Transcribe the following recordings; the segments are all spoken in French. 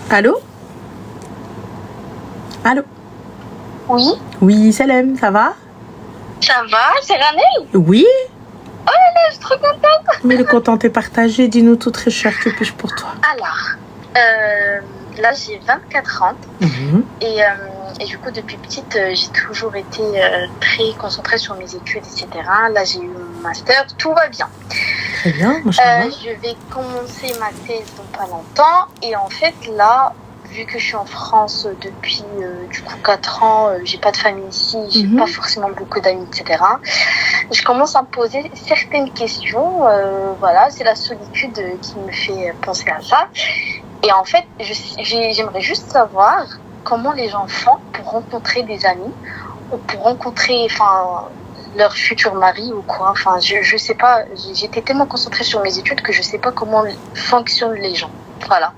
Allô? Allô? Oui. Oui, Salem, ça va? Ça va, c'est Ranel? Oui. Oh là là, je suis trop contente. Mais le content est partagé, dis-nous tout très cher, que puis-je pour toi? Alors, là j'ai 24 ans et du coup depuis petite j'ai toujours été très concentrée sur mes études, etc. Là j'ai eu mon master, tout va bien. Très bien, machallah. Je vais commencer ma thèse dans pas longtemps et en fait là, vu que je suis en France depuis du coup 4 ans, j'ai pas de famille ici, j'ai pas forcément beaucoup d'amis, etc. Je commence à me poser certaines questions. Voilà, c'est la solitude qui me fait penser à ça. Et en fait, j'aimerais juste savoir comment les gens font pour rencontrer des amis ou pour rencontrer, leur futur mari ou quoi. Enfin, je sais pas. J'étais tellement concentrée sur mes études que je sais pas comment fonctionnent les gens. Voilà.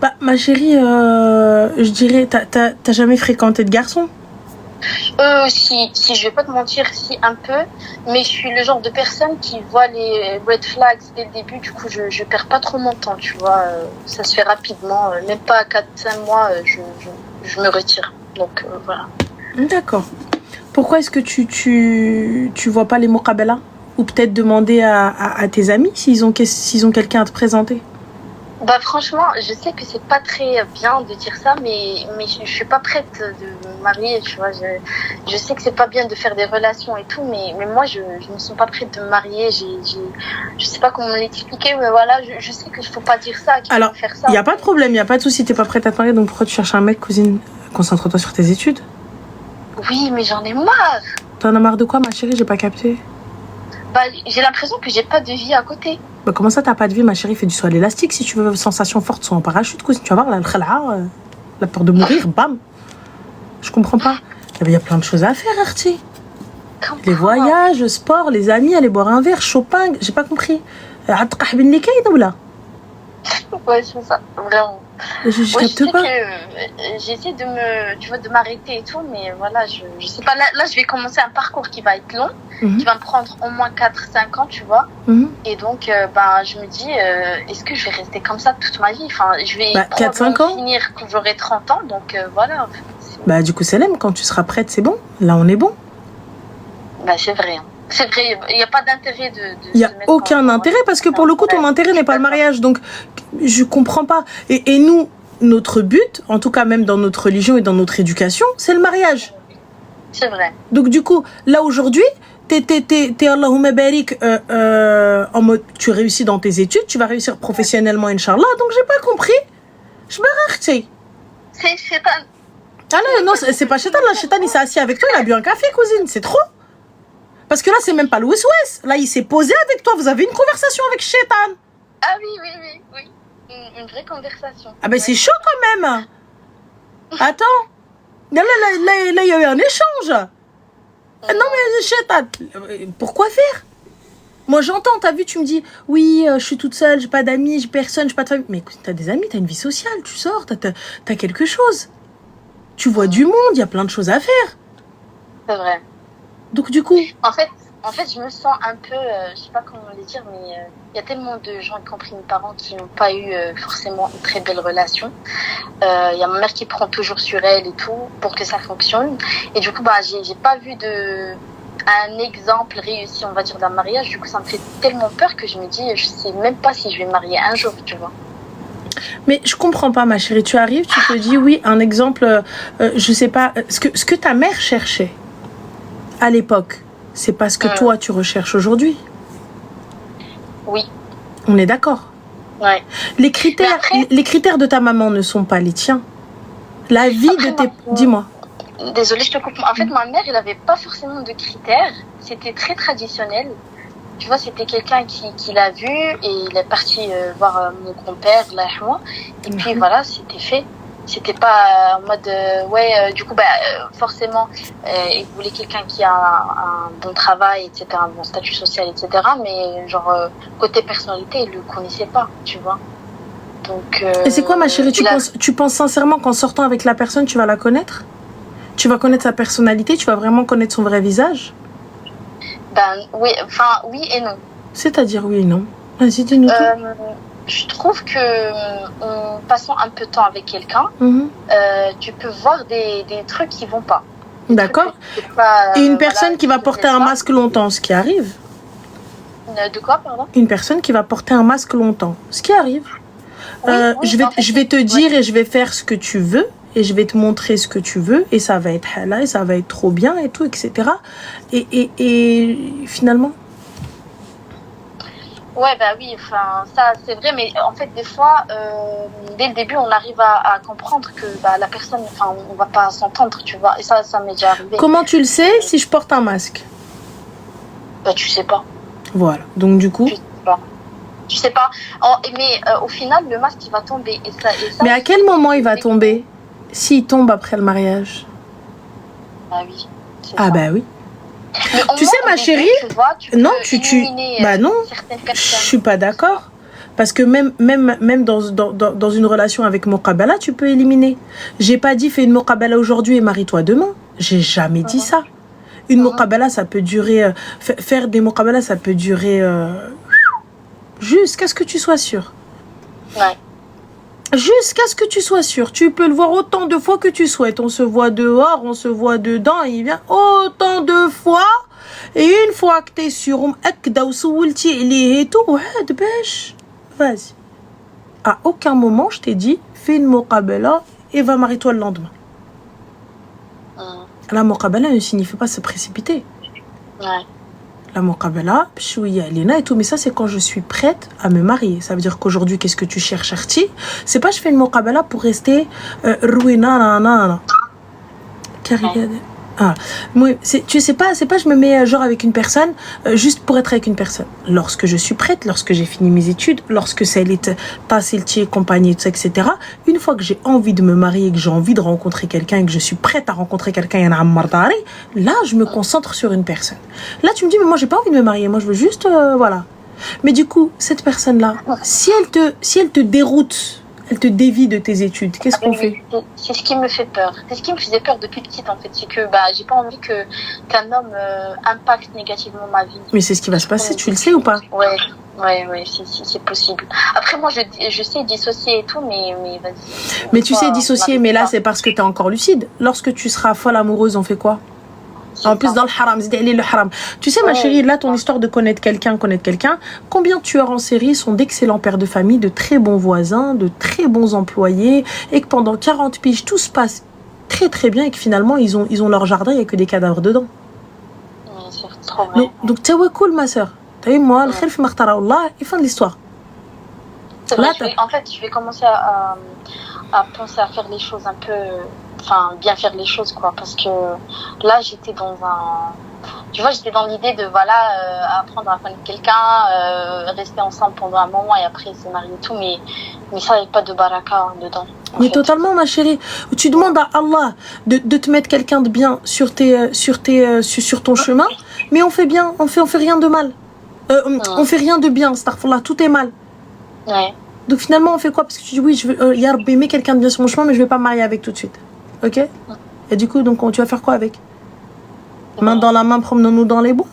Bah, ma chérie, je dirais, t'as jamais fréquenté de garçon? Si, je vais pas te mentir, si, un peu, mais je suis le genre de personne qui voit les red flags dès le début, du coup, je perds pas trop mon temps, tu vois, ça se fait rapidement, même pas à 4-5 mois, je me retire, donc voilà. D'accord. Pourquoi est-ce que tu vois pas les muqabala? Ou peut-être demander à tes amis s'ils ont quelqu'un à te présenter? Bah franchement, je sais que c'est pas très bien de dire ça, mais je suis pas prête de me marier, tu vois. Je sais que c'est pas bien de faire des relations et tout, mais moi je ne suis pas prête de me marier. Je sais pas comment l'expliquer, mais voilà, je sais qu'il faut pas dire ça, qu'il faut faire ça. Alors, y a pas de problème, y a pas de souci, t'es pas prête à te marier, donc pourquoi tu cherches un mec, cousine? Concentre-toi sur tes études. Oui, mais j'en ai marre. T'en as marre de quoi, ma chérie? J'ai pas capté. Bah, j'ai l'impression que j'ai pas de vie à côté. Bah, comment ça, t'as pas de vie, ma chérie? Fais du saut à l'élastique si tu veux sensation forte, soit en parachute, cousine. Tu vas voir, la peur de mourir, bam. Je comprends pas. Il y a plein de choses à faire, Artie. Les voyages, le sport, les amis, aller boire un verre, shopping, j'ai pas compris. Ouais, c'est ça, vraiment. Je capte pas. J'essaie de m'arrêter et tout, mais voilà, je sais pas. Là, je vais commencer un parcours qui va être long, qui va me prendre au moins 4-5 ans, tu vois. Et donc, je me dis, est-ce que je vais rester comme ça toute ma vie? Enfin, je vais probablement finir quand j'aurai 30 ans, donc voilà. Bah, du coup, Selem, quand tu seras prête, c'est bon. Là, on est bon. Bah, c'est vrai. Hein. C'est vrai, il n'y a pas d'intérêt de il n'y a aucun intérêt parce que pour le coup, ton intérêt n'est pas le mariage. Donc, je comprends pas. Et nous, notre but, en tout cas même dans notre religion et dans notre éducation, c'est le mariage. C'est vrai. Donc, du coup, là, aujourd'hui, t'es Allahumma barik, en mode, tu réussis dans tes études, tu vas réussir professionnellement, Inch'Allah. Donc, j'ai pas compris. Je me rachète. C'est Shaitan. Ah non, c'est pas Shaitan. Là, Shaitan, il s'est assis avec toi, il a bu un café, cousine. C'est trop. Parce que là, c'est même pas le West. Là, il s'est posé avec toi. Vous avez une conversation avec Shaitan. Ah oui. Une vraie conversation. Ah ben, c'est chaud quand même. Attends. Là, il y a eu un échange. Non, mais Shaitan, pourquoi faire? Moi, j'entends, t'as vu, tu me dis, oui, je suis toute seule, j'ai pas d'amis, j'ai personne, j'ai pas de famille. Mais écoute, t'as des amis, t'as une vie sociale, tu sors, t'as quelque chose. Tu vois du monde, il y a plein de choses à faire. C'est vrai. Donc, du coup... En fait, je me sens un peu, je sais pas comment le dire, mais il y a tellement de gens, y compris mes parents, qui n'ont pas eu forcément une très belle relation. Il y a ma mère qui prend toujours sur elle et tout pour que ça fonctionne. Et du coup, j'ai pas vu un exemple réussi, on va dire, d'un mariage. Du coup, ça me fait tellement peur que je me dis, je sais même pas si je vais me marier un jour, tu vois. Mais je comprends pas, ma chérie. Tu arrives, tu te dis, oui, un exemple, je sais pas, ce que ta mère cherchait à l'époque, c'est pas ce que toi, tu recherches aujourd'hui. Oui. On est d'accord. Ouais. Les critères de ta maman ne sont pas les tiens. La vie de tes... Dis-moi. Désolée, je te coupe. En fait, ma mère, elle avait pas forcément de critères. C'était très traditionnel. Tu vois, c'était quelqu'un qui l'a vu et il est parti voir mon grand-père, là, moi. Et puis voilà, c'était fait. C'était pas en mode du coup forcément il voulait quelqu'un qui a un bon travail, etc., un bon statut social, etc., mais genre côté personnalité il le connaissait pas, tu vois. Donc et c'est quoi, ma chérie, tu penses sincèrement qu'en sortant avec la personne tu vas la connaître, tu vas connaître sa personnalité, tu vas vraiment connaître son vrai visage? Oui et non. C'est-à-dire oui et non? Vas-y, dis-nous tout. je trouve que en passant un peu de temps avec quelqu'un, tu peux voir des trucs qui vont pas. D'accord. Et une personne qui va porter un masque longtemps, ce qui arrive. De quoi, pardon? Une personne qui va porter un masque longtemps, ce qui arrive. Oui, je vais te dire et je vais faire ce que tu veux et je vais te montrer ce que tu veux et ça va être halal et ça va être trop bien et tout, etc. Et finalement... Ouais, bah oui, enfin, ça c'est vrai, mais en fait, des fois, dès le début, on arrive à comprendre que bah, la personne, enfin, on va pas s'entendre, tu vois, et ça m'est déjà arrivé. Comment tu le sais si je porte un masque? Bah, tu sais pas. Voilà, donc du coup... Tu sais pas. Mais au final, le masque, il va tomber. Et ça, mais à quel moment il va tomber? S'il tombe après le mariage? Ah oui. Ah bah oui. Tu sais, ma chérie, non, bah non, je suis pas d'accord. Parce que même dans une relation avec Muqabala, tu peux éliminer. J'ai pas dit fais une Muqabala aujourd'hui et marie-toi demain. J'ai jamais dit ça. Une Muqabala, ça peut durer... faire des Muqabala, ça peut durer... jusqu'à ce que tu sois sûr. Ouais. Jusqu'à ce que tu sois sûr. Tu peux le voir autant de fois que tu souhaites. On se voit dehors, on se voit dedans. Il vient autant de fois. Et une fois que tu es sûr, et tout, vas-y. À aucun moment, je t'ai dit, fais une muqabala et va marier-toi le lendemain. La muqabala ne signifie pas se précipiter. Ouais. La muqabala, et tout, mais ça c'est quand je suis prête à me marier. Ça veut dire qu'aujourd'hui, qu'est-ce que tu cherches, Arti? C'est pas je fais une muqabala pour rester ruina, moi, tu sais pas, c'est pas je me mets genre avec une personne juste pour être avec une personne. Lorsque je suis prête, lorsque j'ai fini mes études, lorsque ça est tassilti compagnie, tout ça, etc. Une fois que j'ai envie de me marier, que j'ai envie de rencontrer quelqu'un et que je suis prête à rencontrer quelqu'un, là je me concentre sur une personne. Là tu me dis mais moi j'ai pas envie de me marier, moi je veux juste voilà. Mais du coup cette personne là, si elle te déroute, elle te dévie de tes études, qu'est-ce qu'on fait? C'est ce qui me fait peur. C'est ce qui me faisait peur depuis petite en fait. C'est que bah, j'ai pas envie qu'un homme impacte négativement ma vie. Mais c'est ce qui va se passer, tu le sais ou pas? Ouais, c'est possible. Après moi je sais dissocier et tout, mais vas-y. Mais tu sais dissocier, mais là c'est parce que t'es encore lucide. Lorsque tu seras folle amoureuse, on fait quoi? En plus dans le haram, le haram. Tu sais ma chérie, là ton histoire de connaître quelqu'un, combien de tueurs en série sont d'excellents pères de famille, de très bons voisins, de très bons employés, et que pendant 40 piges tout se passe très très bien et que finalement ils ont leur jardin, il n'y a que des cadavres dedans. C'est trop vrai. Donc t'es cool ma soeur. T'as eu moi, le khilf mahtara Allah, et fin de l'histoire. Là, en fait, je vais commencer à penser à faire les choses un peu... Enfin, bien faire les choses, quoi. Parce que là, j'étais dans l'idée de, voilà, apprendre à connaître quelqu'un, rester ensemble pendant un moment et après se marier et tout. Mais ça, il n'y a pas de baraka dedans. Mais totalement, ma chérie. Tu demandes à Allah de te mettre quelqu'un de bien sur ton chemin. Mais on fait bien, on fait rien de mal. On fait rien de bien, astaghfirullah, tout est mal. Ouais. Donc finalement, on fait quoi? Parce que tu dis, oui, je veux, ya Rabbi, mets quelqu'un de bien sur mon chemin, mais je vais pas me marier avec tout de suite. Ok? Et du coup, donc, tu vas faire quoi avec? Main dans la main, promenons-nous dans les bois?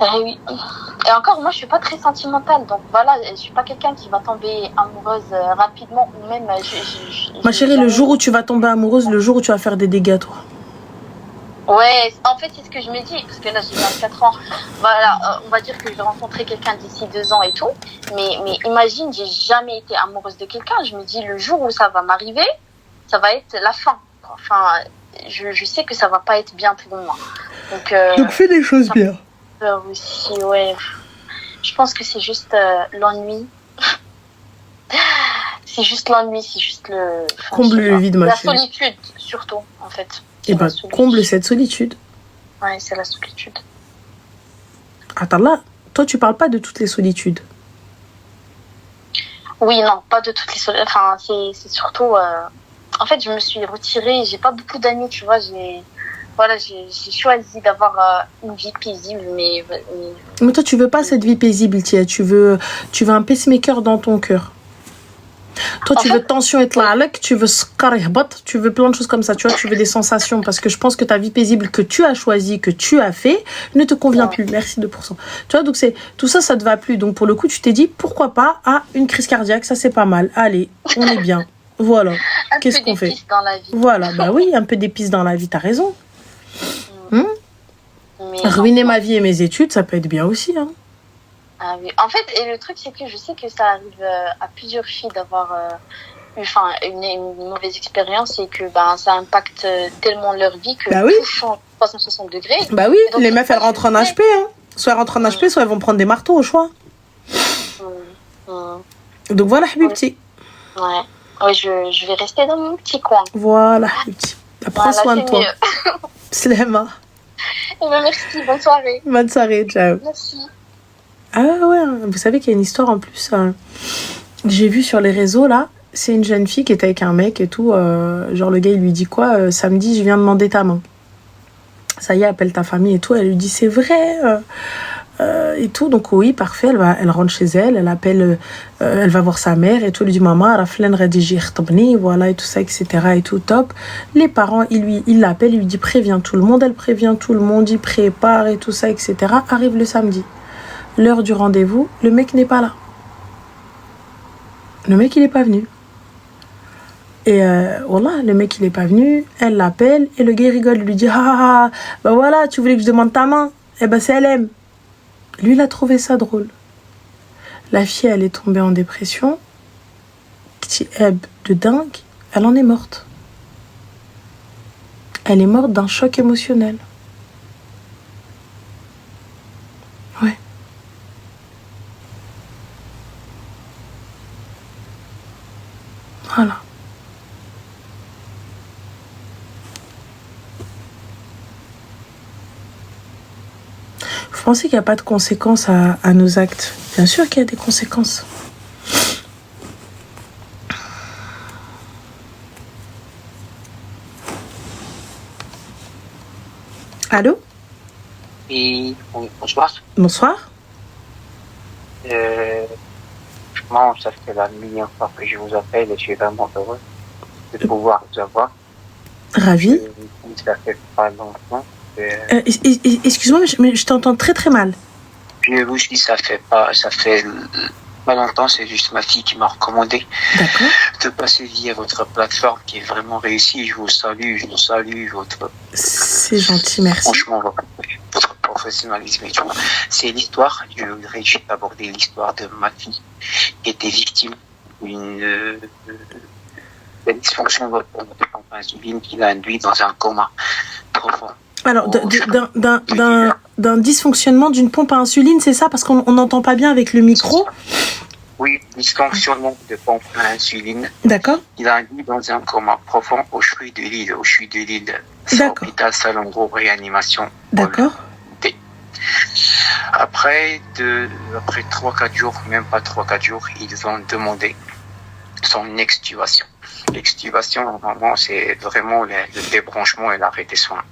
Oui. Et encore, moi, je suis pas très sentimentale. Donc voilà, je suis pas quelqu'un qui va tomber amoureuse rapidement. Ou même, ma chérie, le jour où tu vas tomber amoureuse, le jour où tu vas faire des dégâts, toi. Ouais, en fait, c'est ce que je me dis, parce que là, j'ai 24 ans. Voilà, on va dire que je vais rencontrer quelqu'un d'ici 2 ans et tout. Mais imagine, j'ai jamais été amoureuse de quelqu'un. Je me dis, le jour où ça va m'arriver, ça va être la fin. Enfin, je sais que ça va pas être bien pour moi. Donc fais des choses bien. Aussi, ouais. Je pense que c'est juste l'ennui. C'est juste l'ennui, c'est juste le... Enfin, comble le vide, ma chérie. La solitude, surtout, en fait. Et ben, comble cette solitude. Ouais, c'est la solitude. Attends, là, toi, tu parles pas de toutes les solitudes. Oui, non, pas de toutes les solitudes. Enfin, c'est surtout... En fait, je me suis retirée, j'ai pas beaucoup d'amis, tu vois, j'ai choisi d'avoir une vie paisible, mais toi, tu veux pas cette vie paisible, Tia. Tu veux un pacemaker dans ton cœur. Toi, tu veux tension et tlalek, tu veux skar et hbat, tu veux plein de choses comme ça, tu vois, tu veux des sensations, parce que je pense que ta vie paisible que tu as choisie, que tu as fait, ne te convient plus. Merci 2%. Tu vois, donc tout ça, ça te va plus. Donc pour le coup, tu t'es dit, pourquoi pas, une crise cardiaque, ça c'est pas mal. Allez, on est bien. Voilà. Qu'est-ce qu'on fait? Dans la vie. Voilà, bah oui, un peu d'épices dans la vie, t'as raison. Ruiner ma vie et mes études, ça peut être bien aussi, hein. Ah oui. En fait, et le truc, c'est que je sais que ça arrive à plusieurs filles d'avoir une mauvaise expérience et que ça impacte tellement leur vie que tout change 360 degrés. Bah oui, les meufs, elles rentrent en HP. Hein. Soit elles rentrent en HP, soit elles vont prendre des marteaux au choix. Donc voilà, Habibti. Ouais, je vais rester dans mon petit coin. Voilà, Habibti. Prends soin de toi. Slema. Merci, bonne soirée. Bonne soirée, ciao. Merci. Ah ouais, vous savez qu'il y a une histoire en plus. J'ai vu sur les réseaux là, c'est une jeune fille qui était avec un mec et tout. Genre le gars il lui dit quoi, samedi je viens demander ta main. Ça y est, appelle ta famille et tout. Elle lui dit c'est vrai et tout. Donc oui, parfait. Elle rentre chez elle, elle appelle, elle va voir sa mère et tout. Elle lui dit maman, Raflen Redigir Tabni, voilà et tout ça, etc. et tout top. Les parents, il l'appelle, il lui dit préviens tout le monde. Elle prévient tout le monde, il prépare et tout ça, etc. Arrive le samedi. L'heure du rendez-vous, le mec n'est pas là. Le mec, il n'est pas venu. Et voilà, le mec, il n'est pas venu. Elle l'appelle et le gars rigole. Il lui dit bah voilà, tu voulais que je demande ta main. Eh ben, c'est elle aime. Lui, il a trouvé ça drôle. La fille, elle est tombée en dépression. Petit eb de dingue. Elle en est morte. Elle est morte d'un choc émotionnel. Ouais. Voilà. Vous pensez qu'il n'y a pas de conséquences à nos actes? Bien sûr qu'il y a des conséquences. Allô? Oui, bonsoir. Bonsoir. Franchement, ça fait la millième fois que je vous appelle et je suis vraiment heureux de pouvoir vous avoir. Ravi. Ça fait pas longtemps. Excuse-moi, mais je t'entends très très mal. Je vous dis, ça fait pas longtemps, c'est juste ma fille qui m'a recommandé de passer via votre plateforme qui est vraiment réussie. Je vous salue votre... C'est gentil, merci. Franchement, votre professionnalisme et tout. C'est l'histoire, je voudrais juste aborder l'histoire de ma fille qui était victime d'une dysfonction de la pompe insuline qui l'a induit dans un coma profond. Alors, d'un dysfonctionnement d'une pompe à insuline, c'est ça? Parce qu'on n'entend pas bien avec le micro. Oui, dysfonctionnement de pompe à insuline. D'accord. Il a induit dans un coma profond au CHU de Lille. D'accord. Hôpital Salon-Gros, réanimation. D'accord. Après 3-4 jours, même pas 3-4 jours, ils ont demandé son extubation. L'extubation, normalement, c'est vraiment le débranchement et l'arrêt des soins.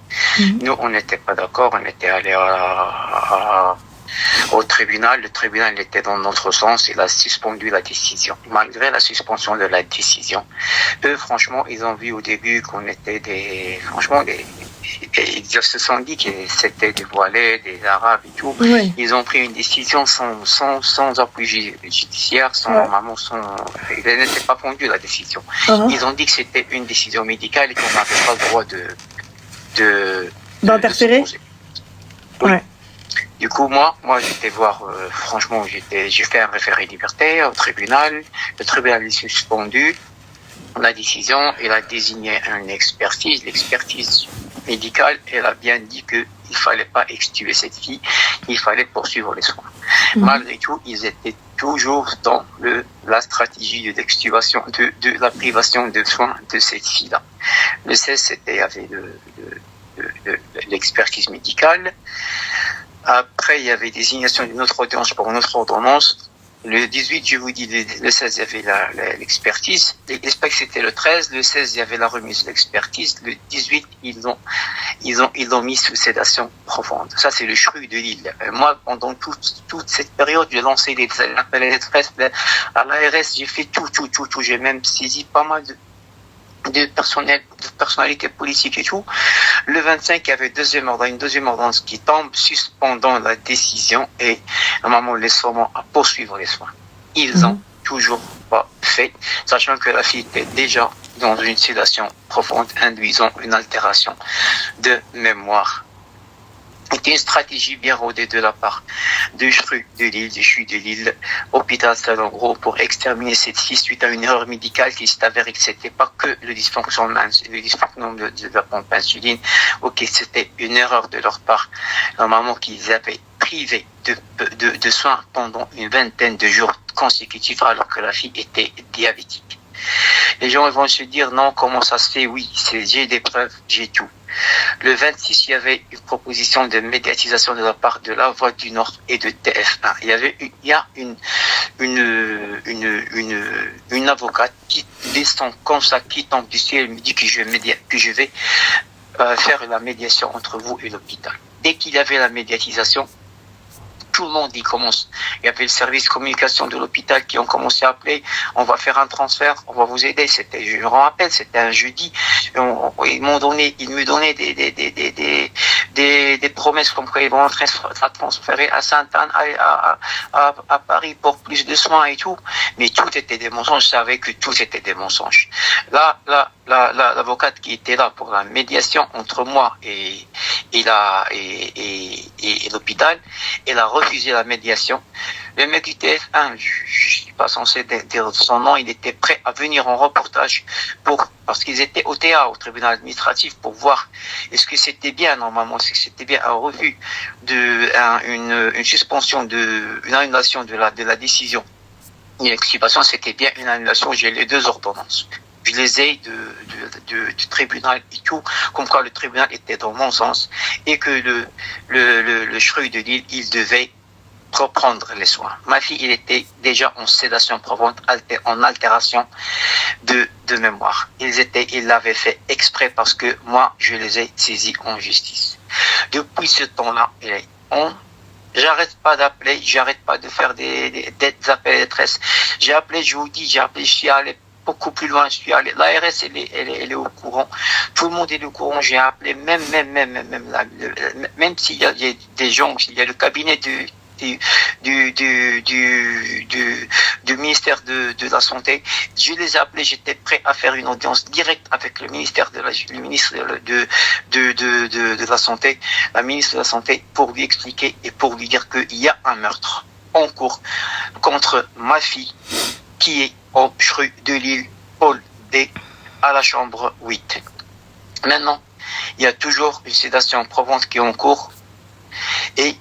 Nous, on n'était pas d'accord, on était allé au tribunal. Le tribunal était dans notre sens, il a suspendu la décision. Malgré la suspension de la décision, eux, franchement, ils ont vu au début qu'on était ils se sont dit que c'était des voilés, des arabes et tout. Oui. Ils ont pris une décision sans appui judiciaire, ils n'étaient pas fondus la décision. Ils ont dit que c'était une décision médicale et qu'on n'avait pas le droit d'interférer. Oui. Ouais. Du coup, moi, j'étais voir, franchement, j'ai fait un référé libertaire au tribunal. Le tribunal est suspendu la décision. Il a désigné une expertise. L'expertise médicale, elle a bien dit qu'il ne fallait pas extuber cette fille. Il fallait poursuivre les soins. Malgré tout, ils étaient toujours dans la stratégie de l'extubation, de la privation de soins de cette fille-là. Le 16, c'était avec l'expertise médicale. Après, il y avait désignation d'une autre audience pour une autre ordonnance. Le 18, je vous dis, le 16, il y avait l'expertise. J'espère que c'était le 13. Le 16, il y avait la remise de l'expertise. Le 18, ils l'ont mis sous sédation profonde. Ça, c'est le CHRU de Lille. Moi, pendant toute cette période, j'ai lancé des appels à détresse à l'ARS. J'ai fait tout. J'ai même saisi pas mal de personnalités politiques et tout. Le 25, il y avait une deuxième ordonnance qui tombe, suspendant la décision et normalement les soins à poursuivre les soins. Ils ont toujours pas fait, sachant que la fille était déjà dans une sédation profonde, induisant une altération de mémoire. C'était une stratégie bien rodée de la part du CHRU de Lille, hôpital Salengro, pour exterminer cette fille suite à une erreur médicale qui s'est avérée que c'était pas que le dysfonctionnement de la pompe insuline, ok, c'était une erreur de leur part, normalement qu'ils avaient privé de soins pendant une vingtaine de jours consécutifs alors que la fille était diabétique. Les gens vont se dire non, comment ça se fait? Oui, j'ai des preuves, j'ai tout. Le 26, il y avait une proposition de médiatisation de la part de La Voix du Nord et de TF1. Il y a une avocate qui descend comme ça, qui tombe du ciel, me dit que je vais faire la médiation entre vous et l'hôpital. Dès qu'il y avait la médiatisation, tout le monde y commence. Il y avait le service communication de l'hôpital qui ont commencé à appeler. On va faire un transfert, on va vous aider. Je me rappelle, c'était un jeudi. Ils me donnaient des promesses comme quoi ils vont transférer à Sainte-Anne, à Paris pour plus de soins et tout. Mais tout était des mensonges. Je savais que tout était des mensonges. Là, l'avocate qui était là pour la médiation entre moi et l'hôpital, elle a refusé la médiation. Le mec du TF1, je suis pas censé dire son nom, il était prêt à venir en reportage parce qu'ils étaient au TA, au tribunal administratif, pour voir est-ce que c'était bien, normalement, si c'était bien un refus une suspension une annulation de la décision. Une exculpation, c'était bien une annulation, j'ai les deux ordonnances. Je les ai du tribunal et tout, comme quoi le tribunal était dans mon sens et que le CHRU de Lille, il devait reprendre les soins. Ma fille, il était déjà en sédation profonde, en altération de mémoire. Ils l'avaient fait exprès parce que moi, je les ai saisis en justice. Depuis ce temps-là, j'arrête pas d'appeler, j'arrête pas de faire des appels à détresse. J'ai appelé, je suis allé beaucoup plus loin, je suis allé. L'ARS, elle est au courant. Tout le monde est au courant. J'ai appelé même s'il y a des gens, s'il y a le cabinet du ministère de la Santé, je les ai appelés, j'étais prêt à faire une audience directe avec le ministre de la Santé, la ministre de la Santé, pour lui expliquer et pour lui dire qu'il y a un meurtre en cours contre ma fille qui est au CHRU de Lille, Paul D, à la chambre 8. Maintenant, il y a toujours une sédation profonde qui est en cours et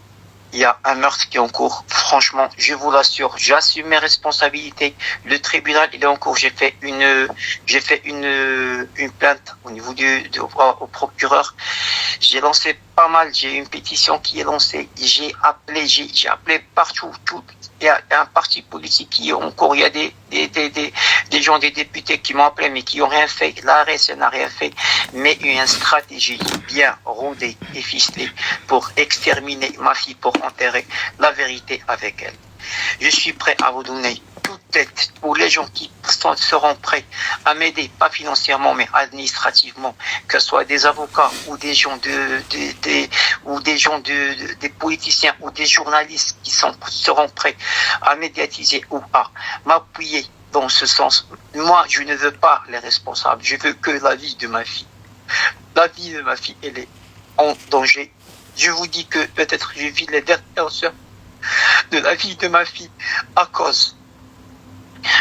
il y a un meurtre qui est en cours. Franchement, je vous l'assure, j'assume mes responsabilités. Le tribunal, il est en cours. J'ai fait une plainte au niveau au procureur. J'ai lancé pas mal. J'ai une pétition qui est lancée. J'ai appelé partout. Il y a un parti politique qui est en cours. Il y a des gens, des députés qui m'ont appelé mais qui n'ont rien fait. L'ARS n'a rien fait. Mais il y a une stratégie bien rodée et ficelée pour exterminer ma fille, pour enterrer la vérité avec elle. Je suis prêt à vous donner toute aide pour les gens qui seront prêts à m'aider, pas financièrement mais administrativement, que ce soit des avocats ou des gens des politiciens ou des journalistes qui seront prêts à médiatiser ou à m'appuyer dans ce sens. Moi, je ne veux pas les responsables, je veux que la vie de ma fille. La vie de ma fille, elle est en danger. Je vous dis que peut-être je vis les dernières heures de la vie de ma fille à cause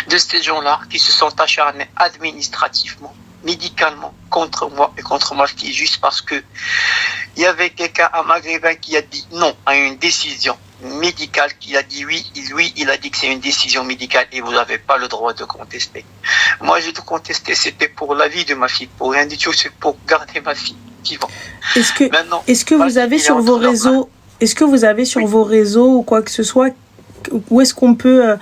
de ces gens-là qui se sont acharnés administrativement, médicalement contre moi et contre ma fille, juste parce que il y avait quelqu'un à Maghrébin qui a dit non à une décision médicale, qui a dit oui, il a dit que c'est une décision médicale et vous n'avez pas le droit de contester. Moi, j'ai tout contesté, c'était pour la vie de ma fille, pour rien du tout, c'est pour garder ma fille vivante. Est-ce que vous avez sur vos réseaux, ou quoi que ce soit, où est-ce qu'on peut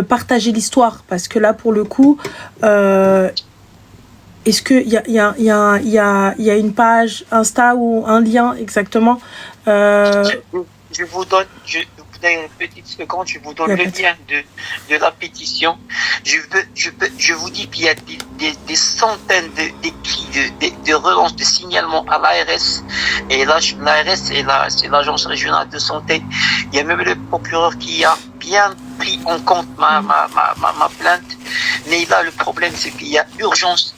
partager l'histoire? Parce que là, pour le coup, est-ce qu'il y a une page Insta ou un lien exactement Je vous donne, une petite seconde, je vous donne le lien de la pétition. Je vous dis qu'il y a des centaines d'écrits, de relances, de signalements à l'ARS. Et l'ARS, c'est l'agence régionale de santé. Il y a même le procureur qui a bien pris en compte ma plainte. Mais là, le problème, c'est qu'il y a urgence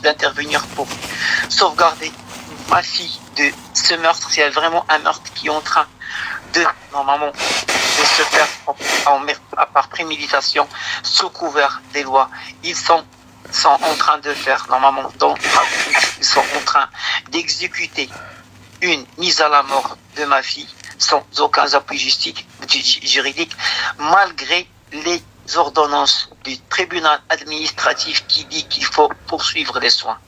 d'intervenir pour sauvegarder ma fille de ce meurtre. C'est vraiment un meurtre qui est en train normalement, de se faire par préméditation, sous couvert des lois. Ils sont en train de faire, normalement, ils sont en train d'exécuter une mise à la mort de ma fille sans aucun appui juridique, malgré les ordonnances du tribunal administratif qui dit qu'il faut poursuivre les soins.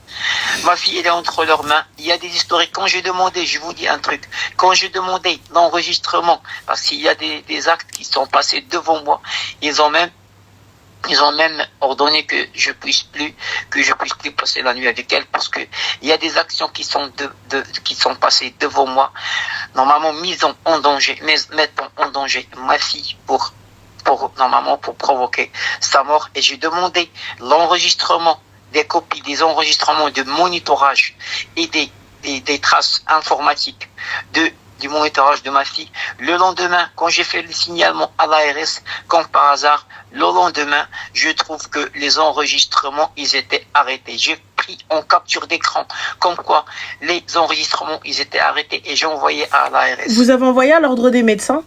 Ma fille, elle est entre leurs mains. Il y a des historiques. Quand j'ai demandé, je vous dis un truc, quand j'ai demandé l'enregistrement, parce qu'il y a des actes qui sont passés devant moi, ils ont même ordonné que je puisse plus passer la nuit avec elle, parce que il y a des actions qui sont passées devant moi, normalement mettant en danger ma fille pour provoquer sa mort. Et j'ai demandé l'enregistrement, des copies des enregistrements de monitorage et des traces informatiques du monitorage de ma fille. Le lendemain, quand j'ai fait le signalement à l'ARS, comme par hasard, le lendemain, je trouve que les enregistrements, ils étaient arrêtés. J'ai pris en capture d'écran, comme quoi les enregistrements, ils étaient arrêtés, et j'ai envoyé à l'ARS. Vous avez envoyé à l'ordre des médecins?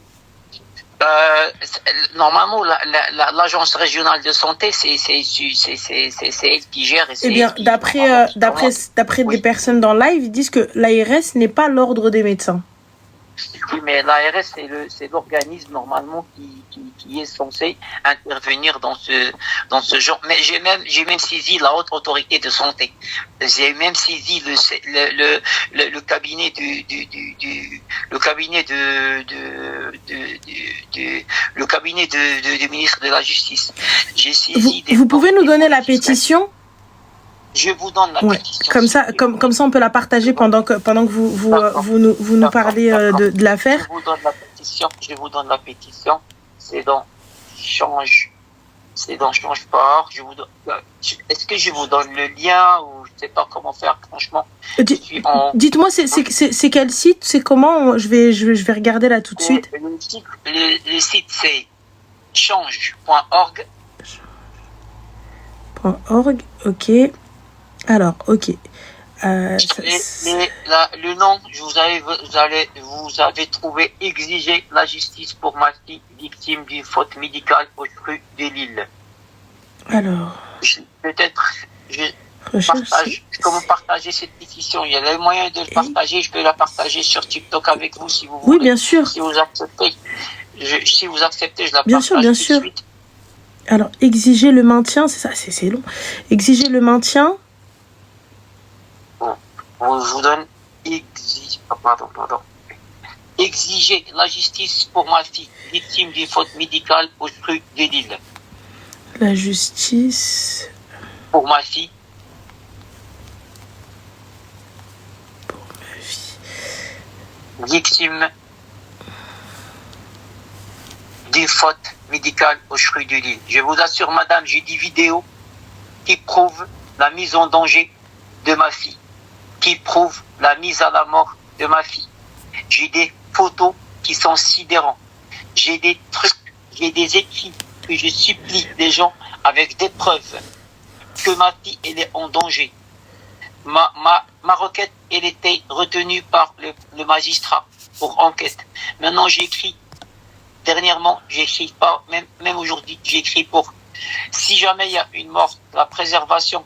Normalement, l'agence régionale de santé, c'est elle qui gère. Eh bien, d'après des personnes dans live, ils disent que l'ARS n'est pas l'ordre des médecins. Oui, mais l'ARS, c'est l'organisme normalement qui est censé intervenir dans ce genre. Mais j'ai même saisi la haute autorité de santé. J'ai même saisi le cabinet du ministre de la Justice. J'ai saisi vous pouvez nous donner la pétition? Je vous donne la pétition. Comme ça, on peut la partager pendant que vous nous parlez de l'affaire. Je vous donne la pétition. C'est dans Change Port. Est-ce que je vous donne le lien, ou je ne sais pas comment faire, franchement. Dites-moi, c'est quel site? C'est comment? Je vais regarder là tout de suite. Le site, c'est change.org. .org, ok. Alors, ok. Le nom, vous avez trouvé exiger la justice pour ma fille victime d'une faute médicale au CRU de Lille. Alors. Comment partager cette pétition? Il y a les moyens de le partager. Je peux la partager sur TikTok avec vous si vous voulez. Oui, bien sûr. Si vous acceptez, je la bien partage sûr, bien sûr. Suite. Alors, exiger le maintien, c'est ça, c'est long. Exiger le maintien. Je vous donne exiger la justice pour ma fille victime d'une faute médicale au CRU de Lille. La justice pour ma fille. Victime d'une faute médicale au CRU de Lille. Je vous assure, madame, j'ai des vidéos qui prouvent la mise en danger de ma fille, qui prouvent la mise à la mort de ma fille. J'ai des photos qui sont sidérants. J'ai des trucs, j'ai des écrits que je supplie des gens avec des preuves que ma fille, elle est en danger. Ma requête, elle était retenue par le magistrat pour enquête. Maintenant, j'écris. Dernièrement, j'écris pas, même aujourd'hui, j'écris pour, si jamais il y a une mort, la préservation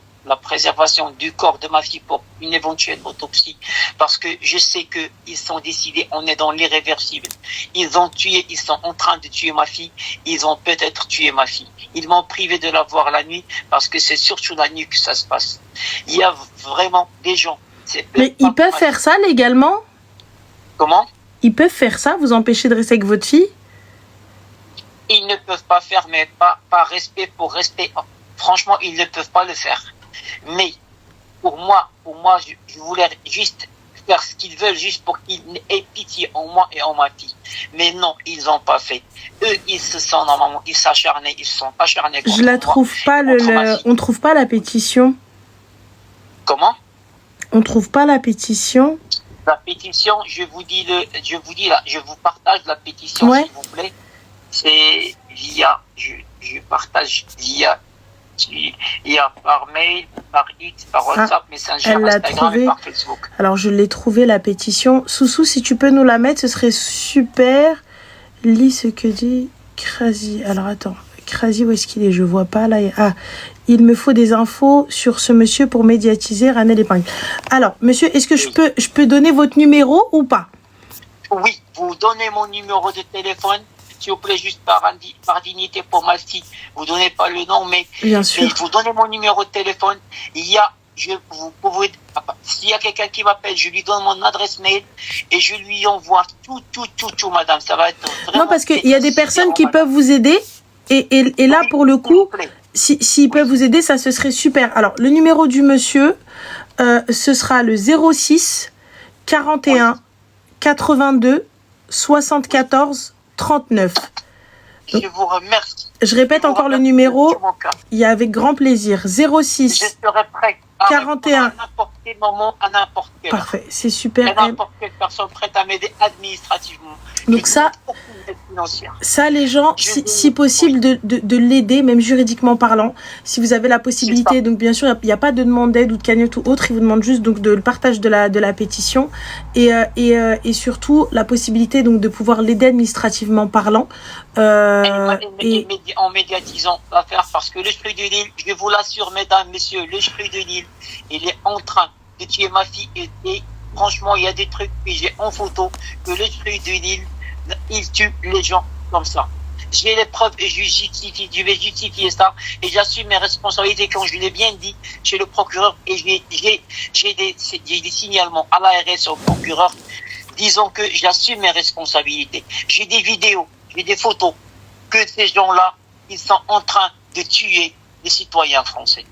du corps de ma fille pour une éventuelle autopsie, parce que je sais que ils sont décidés, on est dans l'irréversible. Ils sont en train de tuer ma fille, ils ont peut-être tué ma fille. Ils m'ont privé de la voir la nuit, parce que c'est surtout la nuit que ça se passe. Il y a vraiment des gens. Mais ils peuvent faire ça légalement? Comment? Ils peuvent faire ça, vous empêcher de rester avec votre fille? Ils ne peuvent pas faire, mais pas respect pour respect. Franchement, ils ne peuvent pas le faire. Mais pour moi, je voulais juste faire ce qu'ils veulent, juste pour qu'ils aient pitié en moi et en ma fille. Mais non, ils n'ont pas fait. Eux, ils se sont normalement, ils s'acharnaient, ils se sont acharnés contre Je la moi, trouve pas, on trouve pas la pétition. Comment? On trouve pas la pétition. La pétition, je vous partage la pétition, ouais. S'il vous plaît. C'est via, je partage via par mail, par X, par WhatsApp, Messenger, Instagram et par Facebook. Alors, je l'ai trouvé, la pétition. Soussou, si tu peux nous la mettre, ce serait super. Lis ce que dit Crazy. Alors, attends. Crazy, où est-ce qu'il est? Je vois pas, là. Ah, il me faut des infos sur ce monsieur pour médiatiser Ranel Épingle. Alors, monsieur, est-ce que je peux donner votre numéro ou pas? Oui, vous donnez mon numéro de téléphone. S'il vous plaît, juste par dignité pour ma fille, vous donnez pas le nom, mais bien sûr. Vous donnez mon numéro de téléphone. S'il y a quelqu'un qui m'appelle, je lui donne mon adresse mail et je lui envoie tout, madame. Ça va être vraiment. Non, parce qu'il y a des personnes qui peuvent vous aider et là, pour le coup, s'ils peuvent vous aider, ça ce serait super. Alors, le numéro du monsieur, ce sera le 06 41 82 74 39. Je vous remercie. Je répète encore le numéro. Il y a avec grand plaisir. 06 je serai prêt 41. À n'importe quel moment, à n'importe quel. Parfait, c'est super. Et n'importe quelle personne prête à m'aider administrativement. Donc ça les gens, si possible, de l'aider, même juridiquement parlant. Si vous avez la possibilité, donc bien sûr, il n'y a pas de demande d'aide ou de cagnotte ou autre. Ils vous demandent juste donc de le partage de la pétition et surtout la possibilité donc de pouvoir l'aider administrativement parlant. En médiatisant l'affaire, parce que le Spree de Lille, je vous l'assure, mesdames, messieurs, le Spree de Lille, il est en train de tuer ma fille et franchement, il y a des trucs que j'ai en photo que le Spree de Lille, il tue les gens comme ça. J'ai les preuves et je vais justifier ça et j'assume mes responsabilités quand je l'ai bien dit chez le procureur et j'ai des signalements à l'ARS au procureur disant que j'assume mes responsabilités. J'ai des vidéos, j'ai des photos que ces gens-là, ils sont en train de tuer les citoyens français.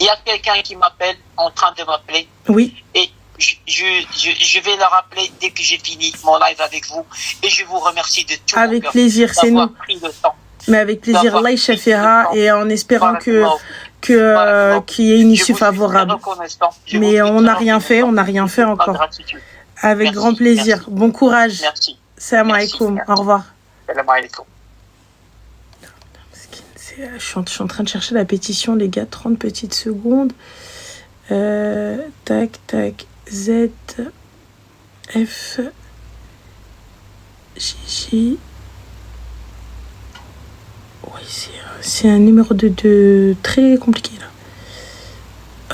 Il y a quelqu'un qui m'appelle, en train de m'appeler. Oui. Et je vais le rappeler dès que j'ai fini mon live avec vous. Et je vous remercie de tout avec plaisir, c'est nous. Pris le temps. Mais avec plaisir, Allah Shafira, et en espérant qu'il y ait une issue favorable. Mais on n'a rien fait encore. Avec grand plaisir. Merci. Bon courage. Merci. Salam alaikum. Au revoir. Salam alaikum. Je suis en train de chercher la pétition, les gars. 30 petites secondes. Tac, tac. Z. F. JJ. Oui, c'est un numéro de très compliqué, là.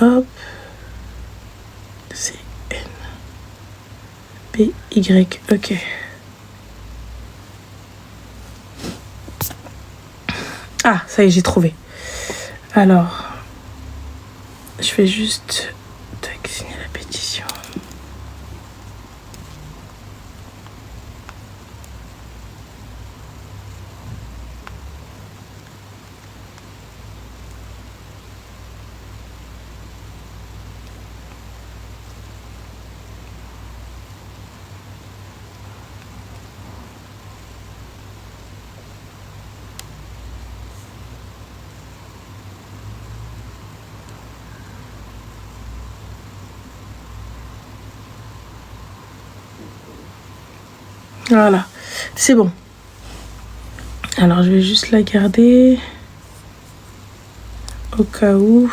Hop. C. N. B. Y. Ok. Ah, ça y est, j'ai trouvé. Alors, je vais juste signer la pétition. Voilà, c'est bon. Alors, je vais juste la garder au cas où.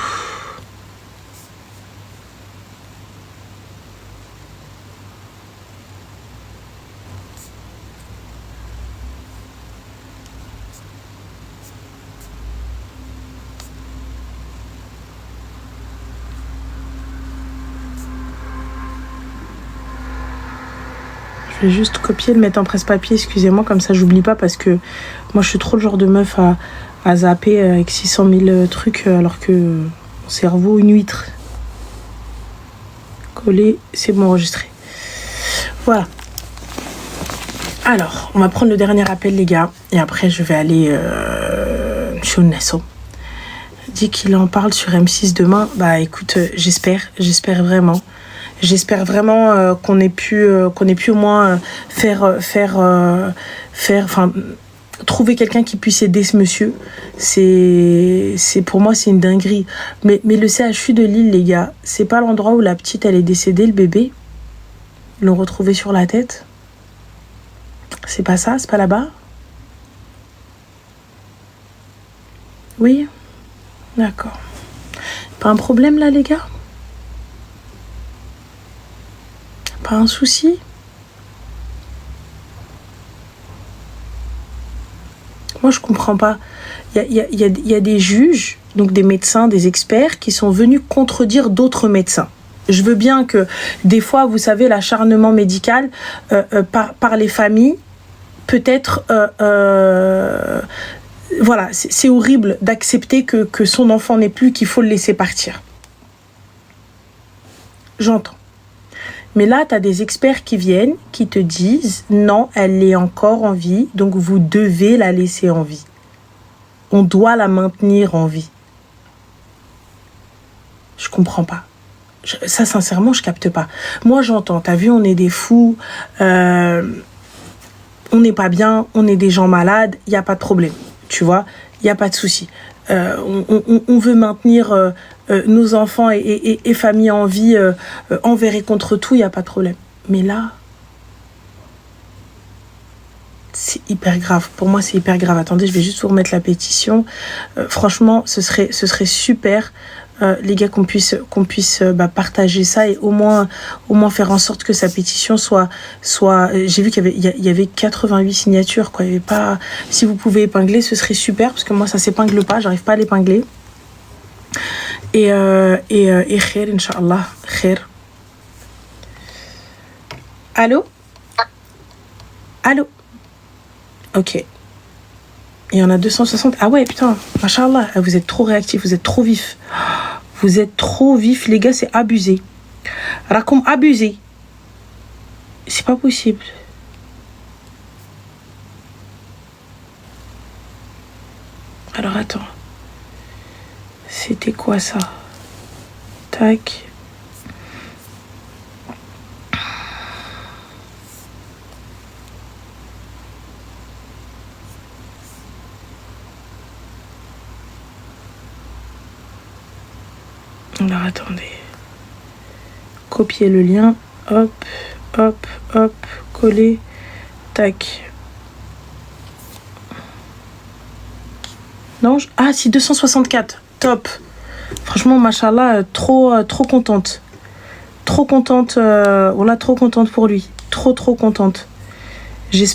Je vais juste copier, le mettre en presse-papier, excusez-moi, comme ça j'oublie pas parce que moi je suis trop le genre de meuf à zapper avec 600 000 trucs alors que mon cerveau, une huître. Coller, c'est bon, enregistré. Voilà. Alors, on va prendre le dernier appel, les gars. Et après, je vais aller chez Nesso. Dit qu'il en parle sur M6 demain. Bah, écoute, j'espère vraiment. J'espère vraiment qu'on ait pu au moins trouver quelqu'un qui puisse aider ce monsieur. C'est pour moi, c'est une dinguerie. Mais le CHU de Lille, les gars, c'est pas l'endroit où la petite, elle est décédée, le bébé. Ils l'ont retrouvé sur la tête. C'est pas ça, c'est pas là-bas? Oui? D'accord. Pas un problème là, les gars? Pas un souci? Moi, je comprends pas. Il y a des juges, donc des médecins, des experts, qui sont venus contredire d'autres médecins. Je veux bien que, des fois, vous savez, l'acharnement médical par les familles, peut-être... voilà, c'est horrible d'accepter que son enfant n'est plus, qu'il faut le laisser partir. J'entends. Mais là, tu as des experts qui viennent, qui te disent « Non, elle est encore en vie, donc vous devez la laisser en vie. On doit la maintenir en vie. » Je comprends pas. Ça, sincèrement, je capte pas. Moi, j'entends. T'as vu, on est des fous. On n'est pas bien. On est des gens malades. Il n'y a pas de problème. Tu vois, il n'y a pas de souci. On veut maintenir nos enfants et familles en vie envers et contre tout, il n'y a pas de problème. Mais là, c'est hyper grave. Pour moi, c'est hyper grave. Attendez, je vais juste vous remettre la pétition. Franchement, ce serait super, les gars, qu'on puisse partager ça et au moins faire en sorte que sa pétition soit j'ai vu qu'il y avait 88 signatures, quoi. Il y avait pas, si vous pouvez épingler, ce serait super, parce que moi ça s'épingle pas, j'arrive pas à l'épingler. Et khair, inch'Allah, khair. Allô? Ok. Il y en a 260. Ah ouais, putain, machallah, vous êtes trop réactifs, vous êtes trop vifs. Vous êtes trop vifs, les gars, c'est abusé. Raconte, abusé. C'est pas possible. Alors, attends. C'était quoi ça? Tac. Alors, attendez. Copier le lien. Hop, hop, hop. Coller. Tac. Non, ah si, 264. Top. Franchement, machallah, trop contente. Trop contente. Voilà, trop contente pour lui. Trop contente. J'espère.